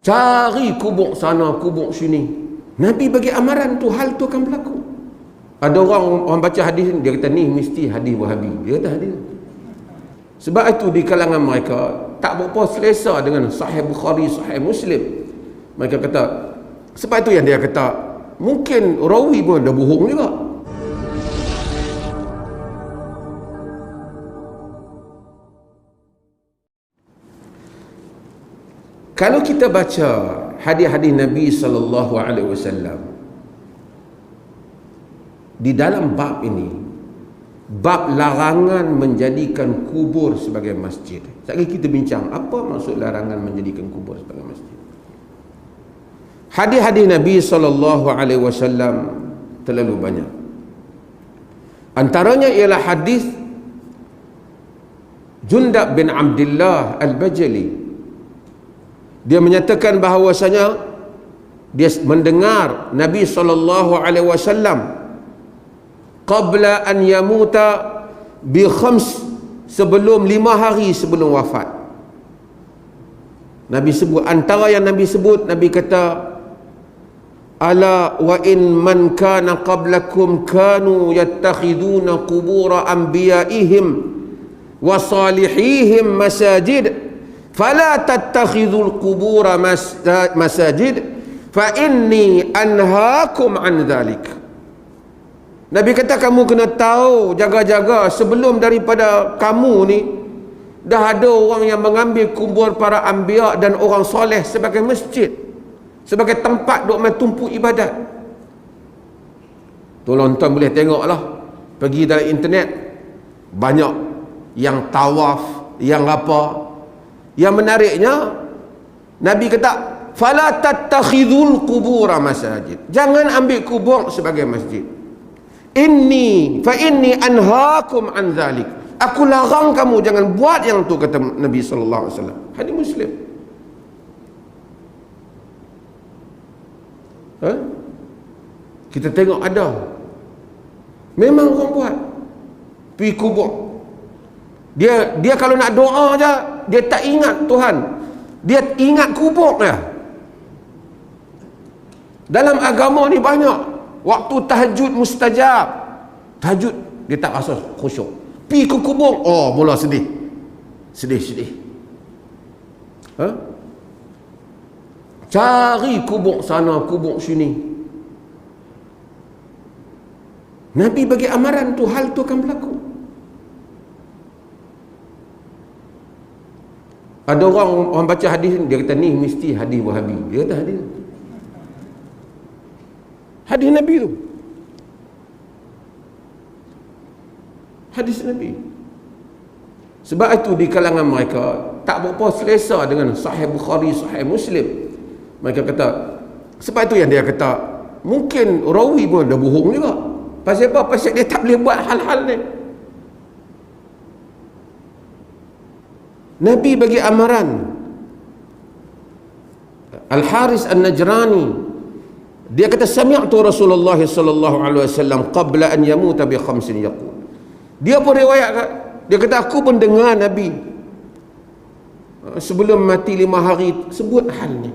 Cari kubur sana, kubur sini. Nabi bagi amaran tu, hal tu akan berlaku. Ada orang baca hadis ni, dia kata ni mesti hadis Wahabi. Dia kata hadis. Sebab itu di kalangan mereka tak berapa selesa dengan Sahih Bukhari, Sahih Muslim. Mereka kata, sebab itu yang dia kata mungkin rawi pun dah bohong juga. Kalau kita baca hadis-hadis Nabi SAW di dalam bab ini, bab larangan menjadikan kubur sebagai masjid. Sekali kita bincang apa maksud larangan menjadikan kubur sebagai masjid. Hadis-hadis Nabi SAW terlalu banyak. Antaranya ialah hadis Jundab bin Abdullah Al-Bajali. Dia menyatakan bahawasanya dia mendengar Nabi SAW qabla an yamuta bi khams, sebelum 5 hari sebelum wafat. Nabi sebut, antara yang Nabi sebut, Nabi kata, ala wa in man kana qablakum kanu yattakhiduna qubura anbiya'ihim wa salihihim masajid fala tattakhidul qubura masajid fa inni anhaakum an dhalik. Nabi kata, kamu kena tahu, jaga-jaga, sebelum daripada kamu ni dah ada orang yang mengambil kubur para anbiya dan orang soleh sebagai masjid, sebagai tempat duk main tumpu ibadat. Tolong tuan boleh tengoklah, pergi dalam internet, banyak yang tawaf, yang apa. Yang menariknya, Nabi kata, fala tattakhidul qubura masajid, jangan ambil kubur sebagai masjid. Fa inni anhaakum an dhalik, aku larang kamu jangan buat yang tu, kata Nabi SAW. Hadis Muslim. Kita tengok ada, memang orang buat pergi kubur. Dia kalau nak doa je, dia tak ingat Tuhan, dia ingat kubur dia. Dalam agama ni banyak waktu tahajud mustajab, tahajud dia tak rasa khusyuk, pergi ke kubur, oh mula sedih. Cari kubur sana, kubur sini. Nabi bagi amaran tu, hal tu akan berlaku. Ada orang baca hadis ni, dia kata ni mesti hadis Wahabi. Dia kata hadis Nabi tu, hadis Nabi. Sebab itu di kalangan mereka tak berapa selesa dengan Sahih Bukhari, Sahih Muslim. Mereka kata, sebab itu yang dia kata mungkin rawi pun dah bohong juga. Pasal apa? Pasal dia tak boleh buat hal-hal ni. Nabi bagi amaran. Al-Haris An-Najrani, dia kata, sami'tu Rasulullah sallallahu alaihi wasallam qabla an yamuta bi khamsin yaqul. Dia pun riwayat, dia kata, aku pun dengar Nabi sebelum mati 5 hari sebut hal ni.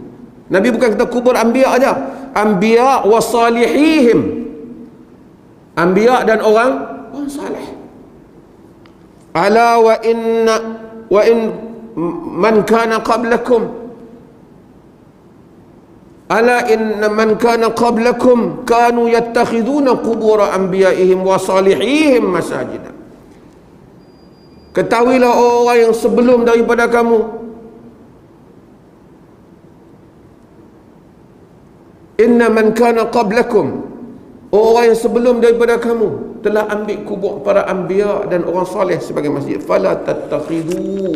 Nabi bukan kata kubur anbiya aja, anbiya wa salihihim, anbiya dan orang saleh. Ala wa in man kana qablakum, ala inna man kana qablakum kanu yattakhiduna qubur anbiya'ihim wa salihihim masajid. Ketahuilah orang yang sebelum daripada kamu, inna man kana qablakum, orang yang sebelum daripada kamu telah ambil kubur para anbiya dan orang soleh sebagai masjid. Fala tattakhidu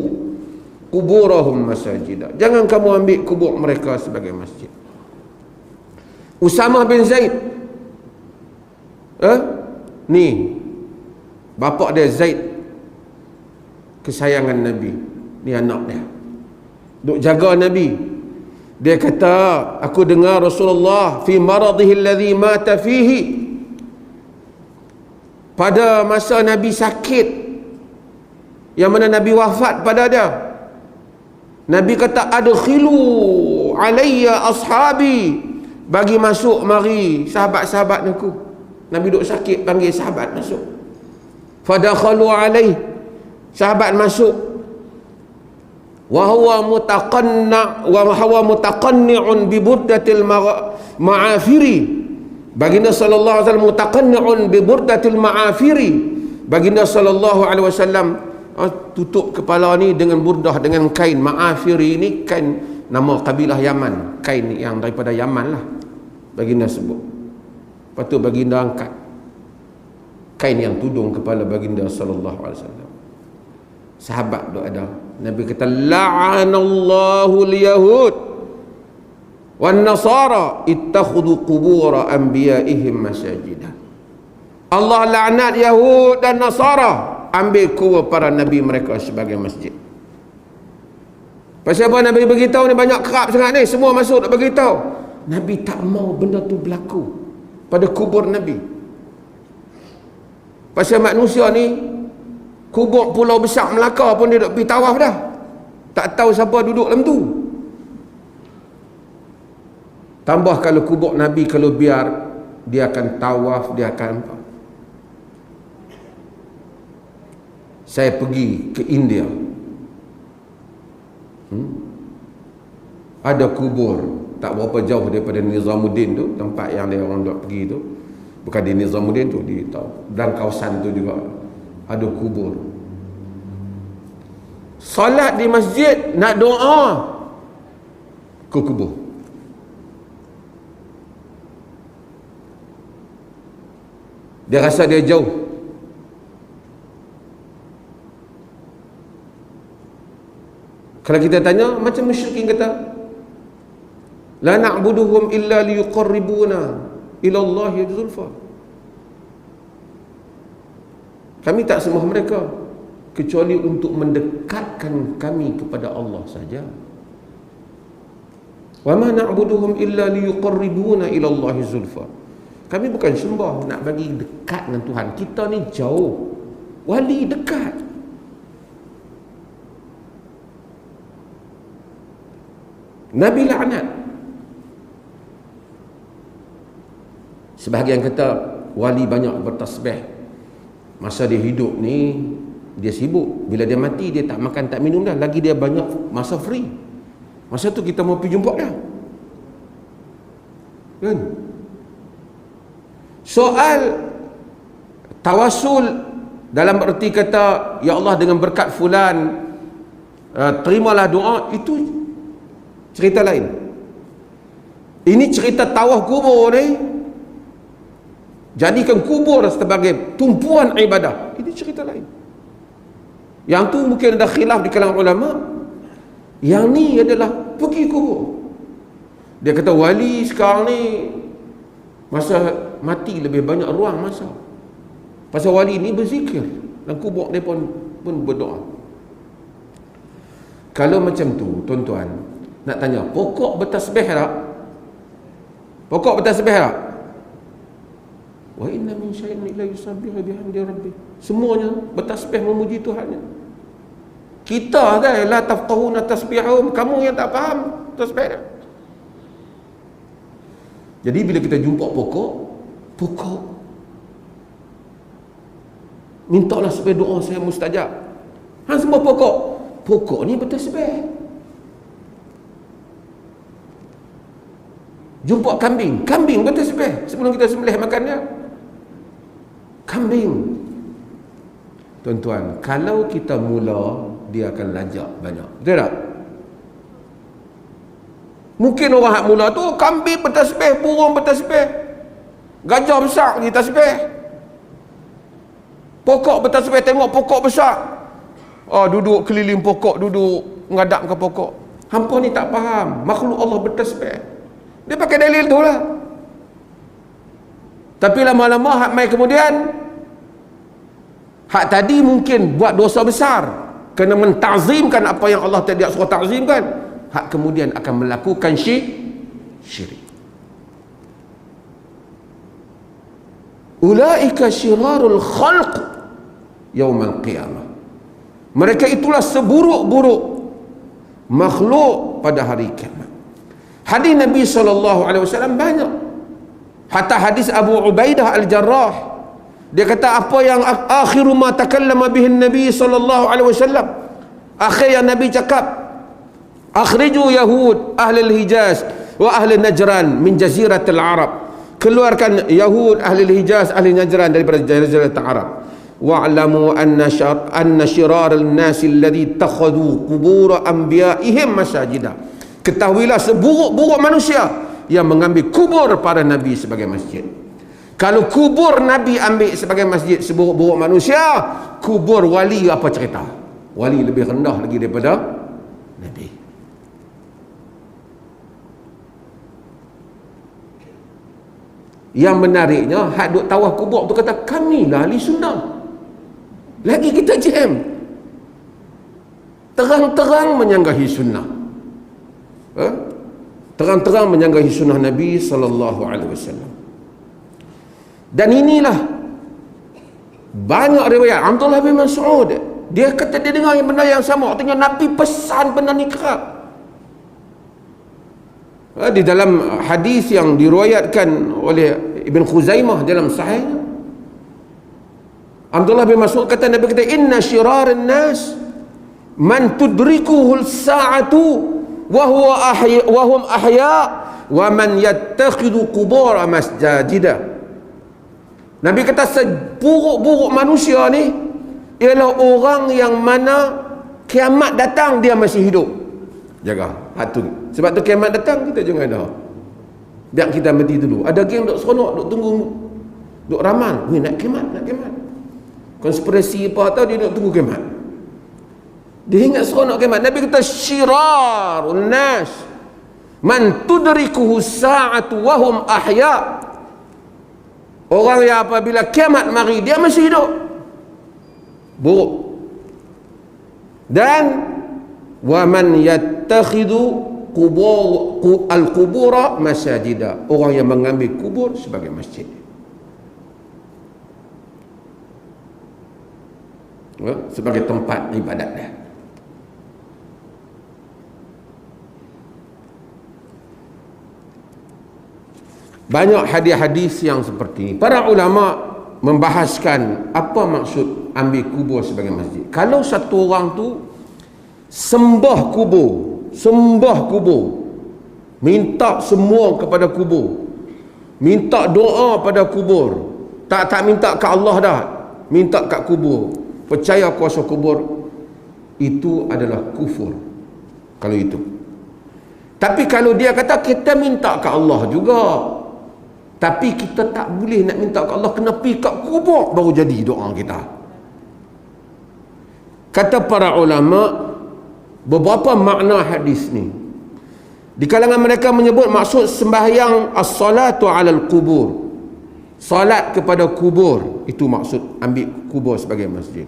kuburahum masajid, jangan kamu ambil kubur mereka sebagai masjid. Usamah bin Zaid, ni bapa dia Zaid, kesayangan Nabi, ni anak dia, duk jaga Nabi. Dia kata, aku dengar Rasulullah fi maradhihi alladhi mata fihi, pada masa Nabi sakit yang mana Nabi wafat pada dia, Nabi kata, adkhilu alayya ashabi, bagi masuk mari sahabat-sahabat aku. Nabi duk sakit, panggil sahabat masuk. Fadakhalu alaih, sahabat masuk. Wa huwa mutaqanni'un bi burdatil ma'afiri. Baginda sallallahu alaihi wasallam mutaqanni'un bi burdatil ma'afiri. Baginda sallallahu alaihi wasallam tutup kepala ni dengan burdah, dengan kain. Ma'afiri ni kain, nama kabilah Yaman, kain yang daripada Yaman lah baginda sebut. Lepas tu baginda angkat kain yang tudung kepala baginda sallallahu alaihi wasallam. Sahabat duk ada. Nabi kata, la'anallahu al-yahud wan nasara ittakhadhu qubur anbiya'ihim masajidah. Allah laknat Yahud dan Nasara, ambil kubur para nabi mereka sebagai masjid. Pasal apa Nabi beritahu ni? Banyak kerap sangat ni, semua masuk nak beritahu. Nabi tak mau benda tu berlaku pada kubur Nabi. Pasal manusia ni, kubur Pulau Besar Melaka pun dia duk pergi tawaf dah. Tak tahu siapa duduk dalam tu. Tambah kalau kubur Nabi, kalau biar, dia akan tawaf, dia akan apa. Saya pergi ke India, ada kubur tak berapa jauh daripada Nizamuddin tu, tempat yang dia orang duk pergi tu. Bukan di Nizamuddin tu, di dalam kawasan tu juga ada kubur. Salat di masjid, nak doa ke kubur. Dia rasa dia jauh. Kalau kita tanya, macam musyrikin kata, la na'buduhum illa liyuqarribuna ila Allahi zulfa. Kami tak sembah mereka kecuali untuk mendekatkan kami kepada Allah saja. Wa ma na'buduhum illa liyuqarribuna ila Allahi zulfa. Kami bukan sembah nak bagi dekat dengan Tuhan. Kita ni jauh, wali dekat. Nabi laknat. Sebahagian kata wali banyak bertasbih. Masa dia hidup ni dia sibuk. Bila dia mati dia tak makan tak minum dah. Lagi dia banyak masa free. Masa tu kita mau pergi jumpa dia. Kan? Soal tawasul dalam erti kata, ya Allah dengan berkat fulan terimalah doa, itu cerita lain. Ini cerita tawaf kubur ni, jadikan kubur sebagai tumpuan ibadah, ini cerita lain. Yang tu mungkin ada khilaf di kalangan ulama. Yang ni adalah pergi kubur. Dia kata wali sekarang ni masa mati lebih banyak ruang masa. Pasal wali ni berzikir dan kubur dia pun berdoa. Kalau macam tu, tuan-tuan, nak tanya, pokok bertasbih tak? Pokok bertasbih tak? Wa inna min syai'in illa yusabbihu bihamdi rabbih. Semuanya bertasbih memuji Tuhannya. Kita kan la tafqahuna tasbihum, kamu yang tak faham tasbih dia. Jadi bila kita jumpa pokok mintalah supaya doa saya mustajab. Hang semua pokok ni bertasbih. Jumpa kambing bertasbih sebelum kita sembelih makan dia. Kambing. Tuan-tuan, kalau kita mula, dia akan lajak banyak. Betul tak? Mungkin orang hak mula tu kambing bertasbih, burung bertasbih, gajah besar pergi tasbih, pokok bertasbih, tengok pokok besar, duduk keliling pokok, duduk menghadap ke pokok. Hampa ni tak faham makhluk Allah bertasbih. Dia pakai dalil tu lah. Tapi lama-lama hak mai kemudian, hak tadi mungkin buat dosa besar kena mentazimkan apa yang Allah tidak suruh ta'zimkan. Hak kemudian akan melakukan syirik. Ulaika syirarul khalq yaumal qiyamah. Mereka itulah seburuk-buruk makhluk pada hari kiamat. Hadis Nabi SAW banyak. Hatta hadis Abu Ubaidah Al-Jarrah, dia kata apa yang akhiru ma takallama bihi Nabi SAW, akhir yang Nabi cakap, akhriju Yahud ahli Hijaz wa ahli Najran min jaziratil Arab, keluarkan Yahud ahli Hijaz ahli Najran daripada jaziratul Arab. Wa'lamu anna shirar al-nas alladhi takhadhu qubur anbiya'ihim masajida, ketahuilah seburuk-buruk manusia yang mengambil kubur para nabi sebagai masjid. Kalau kubur nabi ambil sebagai masjid, seburuk-buruk manusia, kubur wali apa cerita? Wali lebih rendah lagi daripada nabi. Yang menariknya, hak duk tawaf kubur tu kata kamilah ahli sunnah. Lagi kita jam, terang-terang menyanggahi sunnah, terang-terang menyanggahi sunnah Nabi SAW. Dan inilah banyak riwayat. Abdullah bin Mas'ud, dia kata dia dengar yang benda yang sama, artinya Nabi pesan benda ni kerap. Di dalam hadis yang diriwayatkan oleh Ibn Khuzaimah dalam sahihnya, Abdullah bin Mas'ud kata, Nabi kata, inna syiraran nas man tudrikuhul sa'atu wa hum ahya wa man yattakhidhu qubur masjida. Nabi kata seburuk-buruk manusia ni ialah orang yang mana kiamat datang dia masih hidup. Jaga hatu. Sebab tu kiamat datang kita jangan dah. Biar kita mati dulu. Ada geng duk seronok, duk tunggu, duk ramal, weh nak kiamat, nak kiamat. Konspirasi apa tahu dia duk tunggu kiamat. Dia ingat seronok kiamat. Nabi kata syirarun nas man tudrikuhu sa'atu wa hum ahya. Orang yang apabila kiamat mari dia masih hidup, buruk. Dan wa man yattakhidhu al-qubura masajida, orang yang mengambil kubur sebagai masjid. Sebagai tempat ibadat dia. Banyak hadis-hadis yang seperti ini. Para ulama membahaskan apa maksud ambil kubur sebagai masjid. Kalau satu orang tu sembah kubur, minta semua kepada kubur, minta doa pada kubur, tak minta ke Allah dah, minta kat kubur, percaya kuasa kubur, itu adalah kufur kalau itu. Tapi kalau dia kata kita minta ke Allah juga, tapi kita tak boleh nak minta ke Allah, kena pergi kat kubur baru jadi doa kita. Kata para ulama, beberapa makna hadis ni. Di kalangan mereka menyebut maksud sembahyang as-salatu 'alal qubur, salat kepada kubur, itu maksud ambil kubur sebagai masjid.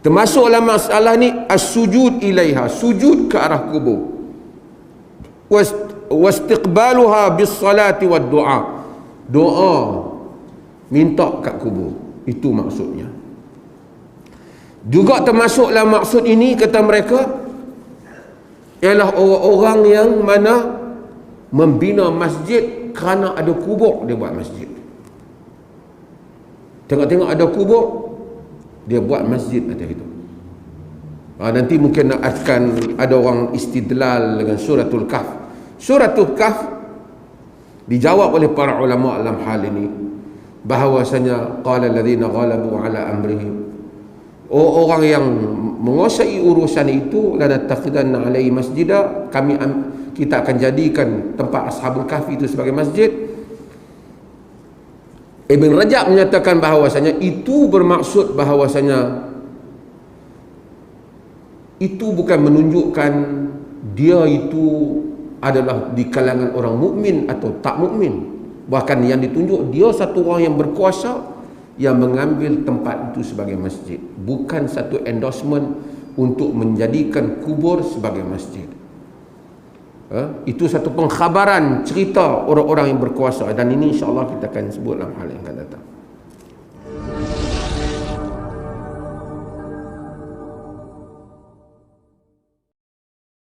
Termasuk dalam masalah ni as-sujud ilaiha, sujud ke arah kubur, wastiqbaluha bis-salati wad-du'a, doa minta kat kubur, itu maksudnya. Juga termasuk dalam maksud ini, kata mereka, ialah orang-orang yang mana membina masjid kerana ada kubur, dia buat masjid. Tengok-tengok ada kubur, dia buat masjid atas itu. Nanti mungkin akan ada orang istidlal dengan suratul Kahf. Suratul Kahf dijawab oleh para ulama dalam hal ini, bahawasanya qala alladhina ghalabu ala amrihim, orang yang menguasai urusan itu, lanattakhidanna alaihi masjida, kita akan jadikan tempat Ashabul Kahfi itu sebagai masjid. Ibn Rajab menyatakan bahawasanya itu bermaksud bahawasanya itu bukan menunjukkan dia itu adalah di kalangan orang mukmin atau tak mukmin. Bahkan yang ditunjuk dia satu orang yang berkuasa yang mengambil tempat itu sebagai masjid, bukan satu endorsement untuk menjadikan kubur sebagai masjid. Itu satu pengkhabaran cerita orang-orang yang berkuasa, dan ini insya-Allah kita akan sebut dalam hal yang akan datang.